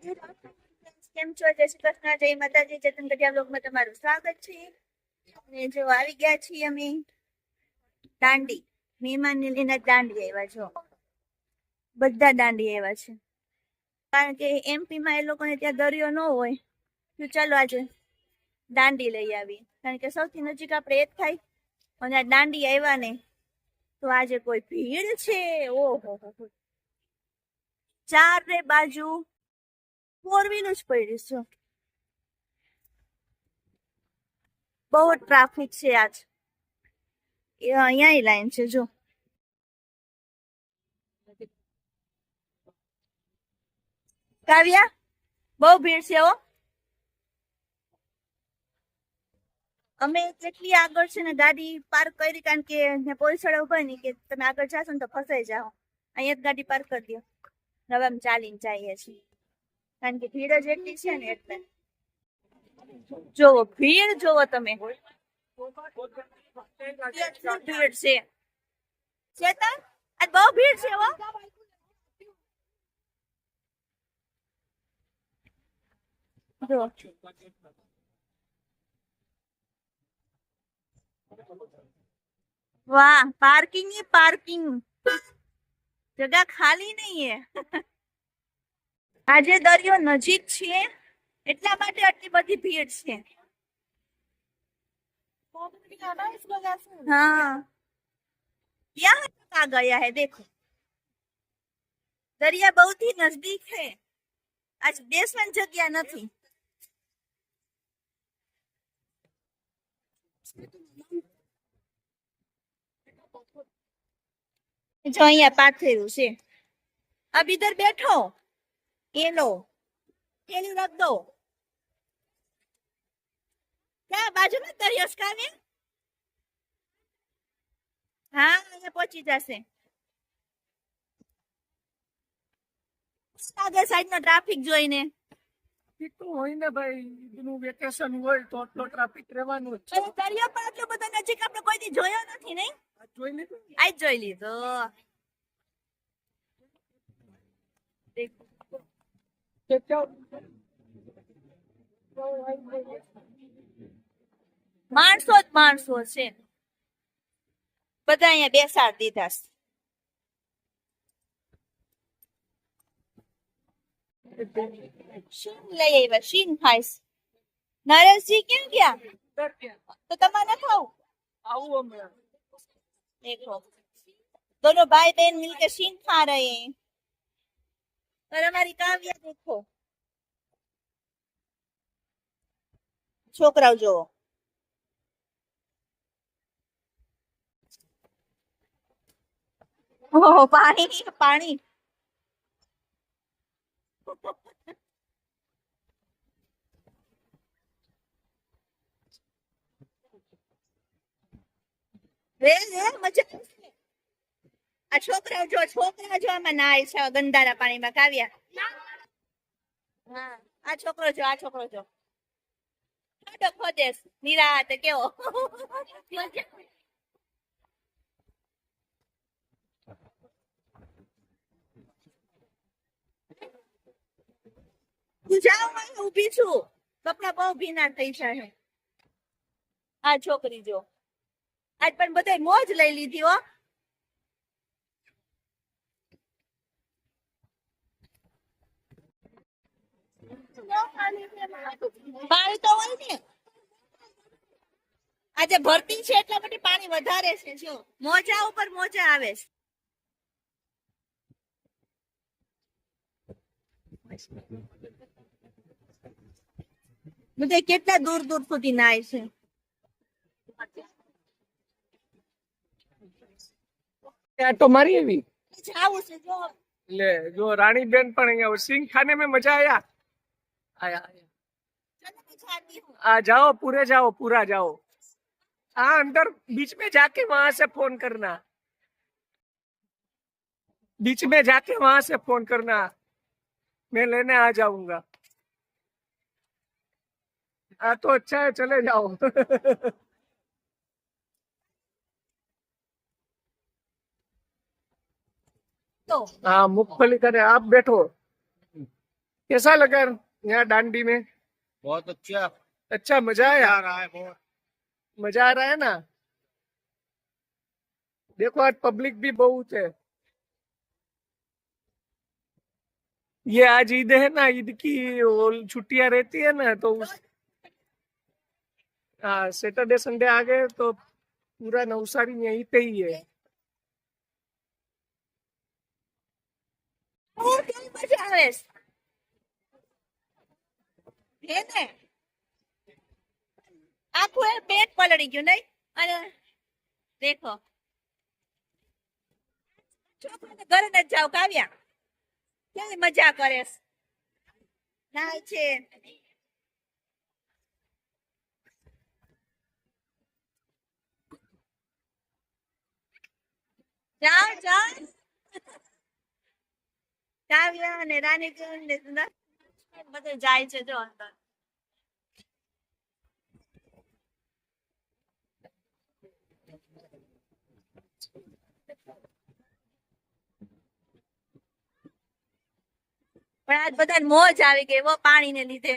કેમ છો? જય શ્રી કૃષ્ણ, જય માતાજી. ચેતન કટિયા બ્લોગમાં તમારું સ્વાગત છે. અને જો આવી ગયા છીએ અમે દાંડી. મહેમાનને લઈને દાંડી આવ્યા છો. બધા દાંડી આવ્યા છે. કારણ કે એમપી માં એ લોકોને ત્યાં દરિયો ન હોય તો ચાલો આજે દાંડી લઈ આવી. કારણ કે સૌથી નજીક આપણે એ જ થાય. અને આ દાંડી આવ્યા ને તો આજે કોઈ ભીડ છે. ઓહો, ચારે બાજુ ફોર વ્હીલ જ પડી છે. બહુ ટ્રાફિક છે આજ. અહીંયા લાઈન છે જો. કાવ્યા, બહુ ભીડ છે હો. અમે કેટલી આગળ છે ને ગાડી પાર્ક કરી, કારણ કે પોલીસ વાળા ઉભા નહીં કે તમે આગળ જાશો ને તો ફસાઈ જાઓ. અહીંયા જ ગાડી પાર્ક કરી દો. હવે અમે ચાલીને જઈએ છીએ, કારણ કે ભીડ જ એટલી છે ને એટલે. જોવો ભીડ, જોવો તમે ભીડ છે. ચેતન, આજ બહુ ભીડ છે હો. જો वाह, पार्किंग ही पार्किंग, जगह खाली नहीं है. આજે દરિયો નજીક છે એટલા માટે આટલી બધી ભીડ છે. हाँ, यहाँ तक आ गया है. देखो दरिया बहुत ही नजदीक है. आज बेसमेंट जगह નથી. जो અહીંયા પાથરેલું છે. अब इधर बैठो, ये लो, थैली रख दो. क्या बाजू में दरियो काव्य? हाँ, અહીંયા પહોંચી જશે. આગળ સાઈડ નો ટ્રાફિક જોઈને તો હોય ને ભાઈ, એનું વેકેશન હોય તો આટલો ટ્રાફિક રહેવાનું જ છે. દરિયો પણ આટલો બધો નજીક આપણે કોઈ દી જોયો નથી, નહીં? જોઈ લીધું. આજ જોઈ લીધો. માણસો જ માણસો છે. બધા અહીંયા બેસાડી દીધા છે. શીન લઈ આવ્યા, શીન ખાઈશ. નરેશજી કેમ ગયા? તો તમારે ખાવું? આવું અમે देखो, दोनों भाई बहन मिलकर शीन खा रहे हैं. और हमारी काव्या देखो, छोकराओ जो ओह पानी पानी. રે મજા આવશે. આ છોકરા જો આમાં નાય છે ગંદારા પાણીમાં. કાવ્યા, હા, આ છોકરો જો ખોડો ખોદેશ નિરાતે કેવો. તું જાઓ, હું ઊભી છું. કપડા બહુ ભીના થઈ જાય. આ છોકરી જો આજ પણ બધાય મોજ લઈ લીધી હો. પાણી તો હોય ને, આજે ભરતી છે એટલા માટે પાણી વધારે છે. જો મોજા ઉપર મોજા આવે છે. બધા કેટલા દૂર દૂર સુધી નાય છે. આટો મારી એવી જાવું છે જો. લે જો રાણીબેન પણ અહીંયા સિંહ ખાને में मजा आया. आया आ जाओ, पूरा जाओ. हाँ, अंदर बीच में जाके वहां से फोन करना. बीच में जाके वहां से फोन करना, मैं लेने आ जाऊंगा. हाँ तो अच्छा है, चले जाओ. तो हाँ, मूंगफली करे आप बैठो. कैसा लगा यहाँ दांडी में? बहुत अच्छा अच्छा, मजा आया? आ रहा है बहुत। मजा आ रहा है ना? देखो आज पब्लिक भी बहुत है। ये आज ईद है ना, ईद की वो छुट्टियां रहती है ना, तो उस हाँ सैटरडे संडे आ गए तो पूरा नवसारी यहीं पे ही है। કેવી મજા આવે છે? હે ને આખું એ પેટ પલળી ગયું નહીં અને દેખો છોકરાને ઘરે નથી જાવ કાવ્યા કેવી મજા કરે છે નાય છે જાઓ જાઓ કાવ્યા અને રાની ને બધે જાય છે જો અંદર પણ આજ બધાને મોજ આવી ગઈ વો પાણીને લીધે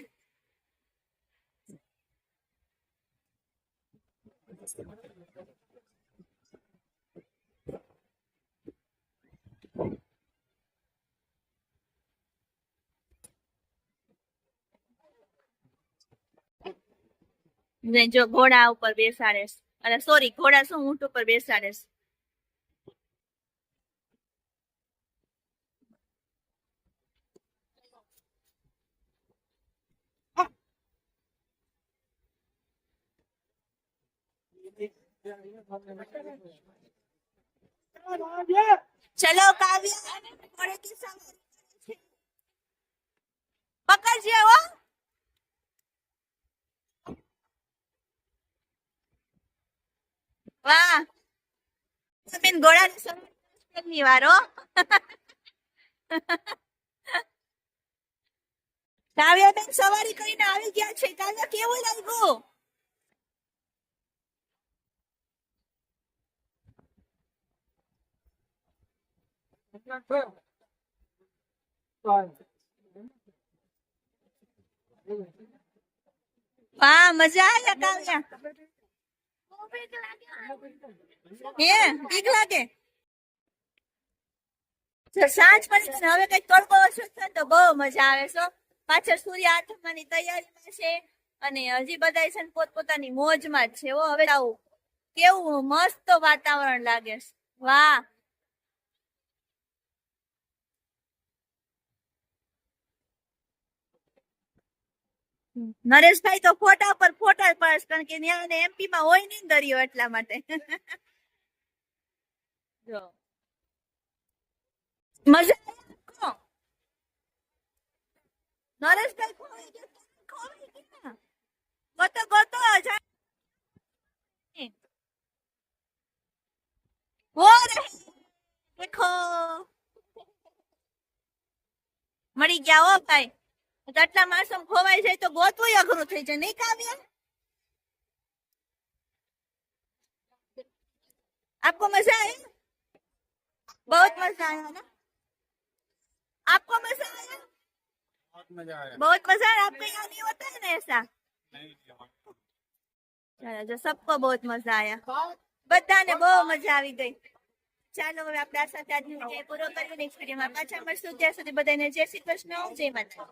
ને જો ઘોડા ઉપર બેસાડે છે. અને સોરી ઘોડા શું ઊંટ ઉપર બેસાડે છે. ચલો કાવ્યા ઘોડે की सवारी પકડજે હો વાહ બેન ઘોડાની સવારી વાર હો કાવ્યા બેન સવારી કરીને આવી ગયા છે કાવ્યા કેવું લાગ્યું વાહ મજા આવ્યા કાવ્યા હે બીક લાગે જો સાંજ પડી ગઈ ને હવે કઈક તડકો ઓછો થાય તો બહુ મજા આવે છે પાછળ સૂર્ય આથમવાની તૈયારીમાં છે અને હજી બધા છે ને પોતપોતાની મોજમાં જ છે હવે આવું કેવું મસ્ત વાતાવરણ લાગે છે વાહ નરેશભાઈ તો ફોટા પર ફોટા પાડે કારણ કે ત્યાં એમપી માં હોય નહીં દરિયો એટલા માટે જો મજા આવે નરેશભાઈ ખોવાઈ ગયા ગોતો ગોતો હો રે દેખો મળી ગયા હો ભાઈ આટલા માણસો ખોવાઈ જાય તો ગોતવું અઘરું થઈ જાય નહીં કાવ્યા आपको मजा आया बहुत मजा आया ना आपको मजा आया बहुत मजा आया। बहुत मजा आया आपको यहाँ नहीं होता है ना ऐसा चलो जो सबको बहुत मजा आया બધાને બહુ મજા આવી ગઈ ચાલો હવે આપણે આ સાથે આજનો વિડીયો પૂરો કરીએ નેક્સ્ટ વિડીયોમાં પાછા મળશું ત્યાં સુધી બધાને જય શ્રી કૃષ્ણ જય માતા